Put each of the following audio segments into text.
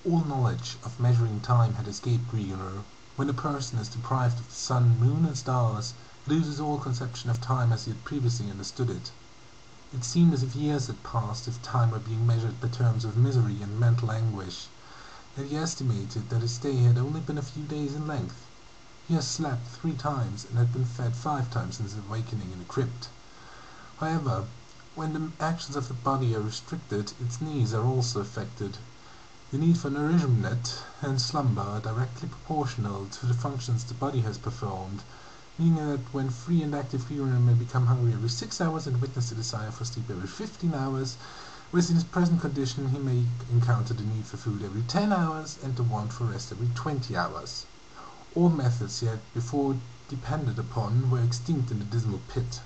All knowledge of measuring time had escaped Grigionor. When a person is deprived of the sun, moon, and stars, he loses all conception of time as he had previously understood it. It seemed as if years had passed, if time were being measured by terms of misery and mental anguish. Yet he estimated that his stay had only been a few days in length. He had slept 3 times and had been fed 5 times since awakening in the crypt. However, when the actions of the body are restricted, its needs are also affected. The need for nourishment and slumber are directly proportional to the functions the body has performed, meaning that when free and active Grigionor may become hungry every 6 hours and witness the desire for sleep every 15 hours, whereas in his present condition he may encounter the need for food every 10 hours and the want for rest every 20 hours. All methods he had before depended upon were extinct in the dismal pit.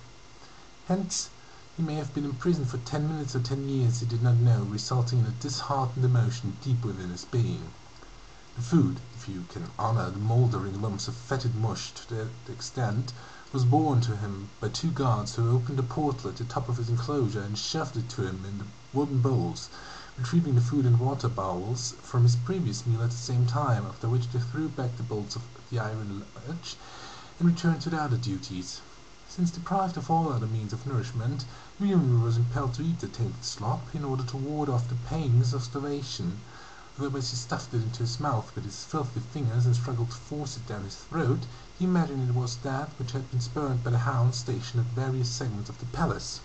Hence, he may have been imprisoned for 10 minutes or 10 years, he did not know, resulting in a disheartened emotion deep within his being. The food, if you can honor the mouldering lumps of fetid mush to that extent, was borne to him by 2 guards who opened a portal at the top of his enclosure and shoved it to him in the wooden bowls, retrieving the food and water bowls from his previous meal at the same time, after which they threw back the bolts of the iron latch and returned to their other duties. Since deprived of all other means of nourishment, Grigionor was impelled to eat the tainted slop in order to ward off the pangs of starvation, though as he stuffed it into his mouth with his filthy fingers and struggled to force it down his throat, he imagined it was that which had been spurned by the hounds stationed at various segments of the palace.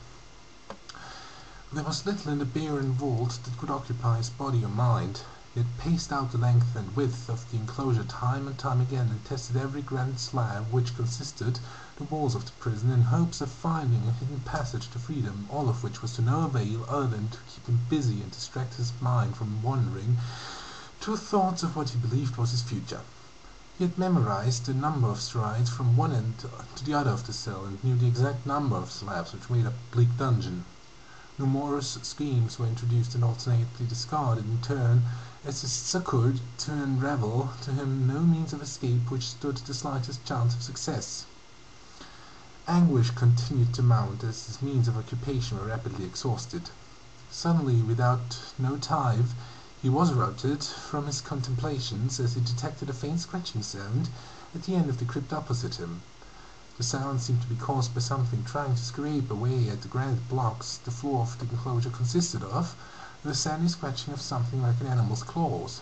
There was little in the barren vault that could occupy his body or mind. He had paced out the length and width of the enclosure time and time again, and tested every granite slab which consisted the walls of the prison, in hopes of finding a hidden passage to freedom, all of which was to no avail other than to keep him busy and distract his mind from wandering to thoughts of what he believed was his future. He had memorized the number of strides from one end to the other of the cell, and knew the exact number of slabs which made up a bleak dungeon. Numerous schemes were introduced and alternately discarded in turn, as he succored to unravel to him no means of escape which stood the slightest chance of success. Anguish continued to mount as his means of occupation were rapidly exhausted. Suddenly, without no tithe, he was routed from his contemplations as he detected a faint scratching sound at the end of the crypt opposite him. The sound seemed to be caused by something trying to scrape away at the granite blocks the floor of the enclosure consisted of, the sandy scratching of something like an animal's claws.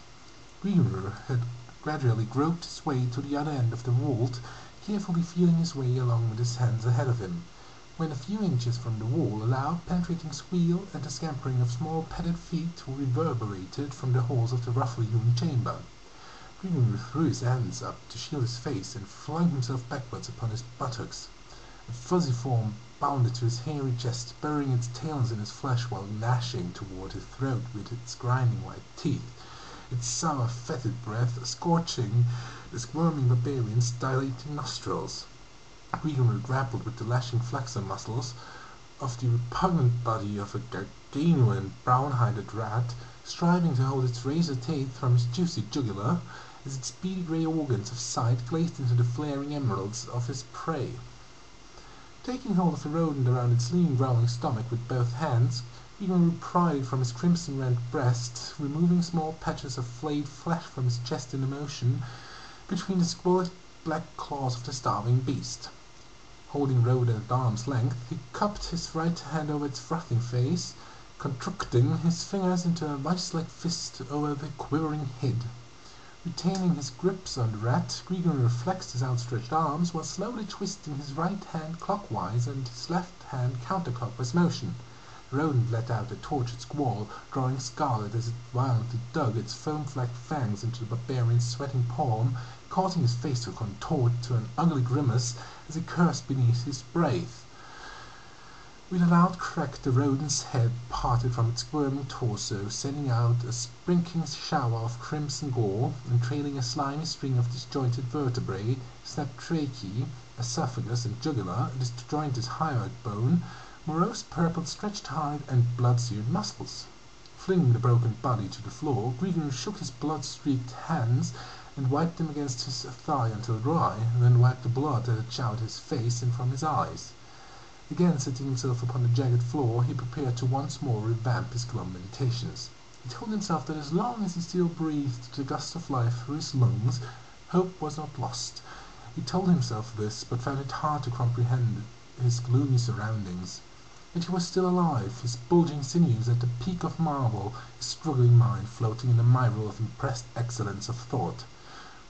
Grigionor had gradually groped his way to the other end of the vault, carefully feeling his way along with his hands ahead of him, when a few inches from the wall a loud penetrating squeal and the scampering of small padded feet reverberated from the halls of the roughly hewn chamber. Grigionor threw his hands up to shield his face and flung himself backwards upon his buttocks. A fuzzy form bounded to his hairy chest, burying its talons in his flesh while gnashing toward his throat with its grinding white teeth, its sour fetid breath scorching the squirming barbarian's dilating nostrils. Grigionor grappled with the lashing flexor muscles of the repugnant body of a gargantuan brown-hided rat, striving to hold its razor teeth from his juicy jugular, as its beady grey organs of sight gazed into the flaring emeralds of his prey. Taking hold of the rodent around its lean, growling stomach with both hands, Grigionor pried it from his crimson-rent breast, removing small patches of flayed flesh from his chest in the motion between the squalid black claws of the starving beast. Holding rodent at arm's length, he cupped his right hand over its frothing face, contracting his fingers into a vice-like fist over the quivering head. Retaining his grips on the rat, Grigionor flexed his outstretched arms while slowly twisting his right hand clockwise and his left hand counterclockwise motion. The rodent let out a tortured squall, growing scarlet as it violently dug its foam-flecked fangs into the barbarian's sweating palm, causing his face to contort to an ugly grimace as he cursed beneath his breath. With a loud crack, the rodent's head parted from its squirming torso, sending out a sprinkling shower of crimson gore, and trailing a slimy string of disjointed vertebrae, snapped trachea, esophagus, and jugular, a disjointed hyoid bone, morose purple stretched hide, and blood-seared muscles. Flinging the broken body to the floor, Grigionor shook his blood-streaked hands and wiped them against his thigh until dry, then wiped the blood that had showered his face and from his eyes. Again seating himself upon the jagged floor, he prepared to once more revamp his glum meditations. He told himself that as long as he still breathed the gust of life through his lungs, hope was not lost. He told himself this, but found it hard to comprehend his gloomy surroundings. Yet he was still alive, his bulging sinews at the peak of marble, his struggling mind floating in a mirror of impressed excellence of thought.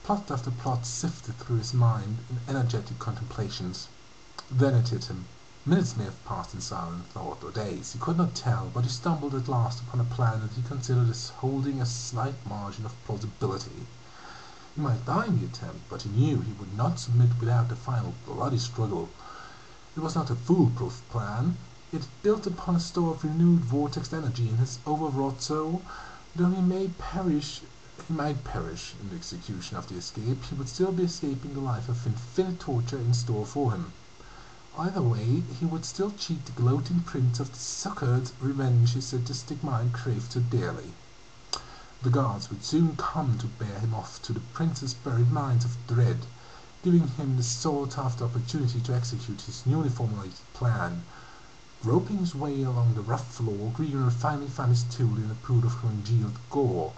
Plot after plot sifted through his mind in energetic contemplations. Then it hit him. Minutes may have passed in silent thought, or days, he could not tell, but he stumbled at last upon a plan that he considered as holding a slight margin of plausibility. He might die in the attempt, but he knew he would not submit without a final bloody struggle. It was not a foolproof plan. It built upon a store of renewed vortexed energy in his overwrought soul. Though he might perish in the execution of the escape, he would still be escaping the life of infinite torture in store for him. Either way, he would still cheat the gloating prince of the succored revenge his sadistic mind craved so dearly. The guards would soon come to bear him off to the prince's buried mines of dread, giving him the sought-after opportunity to execute his newly formulated plan. Groping his way along the rough floor, Greener finally found his tool in a pool of congealed gore.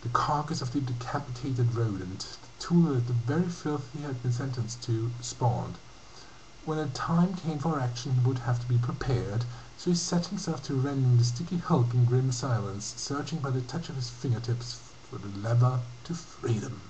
The carcass of the decapitated rodent, the tool that the very filth he had been sentenced to, spawned. When the time came for action he would have to be prepared, so he set himself to rending the sticky hulk in grim silence, searching by the touch of his fingertips for the lever to freedom.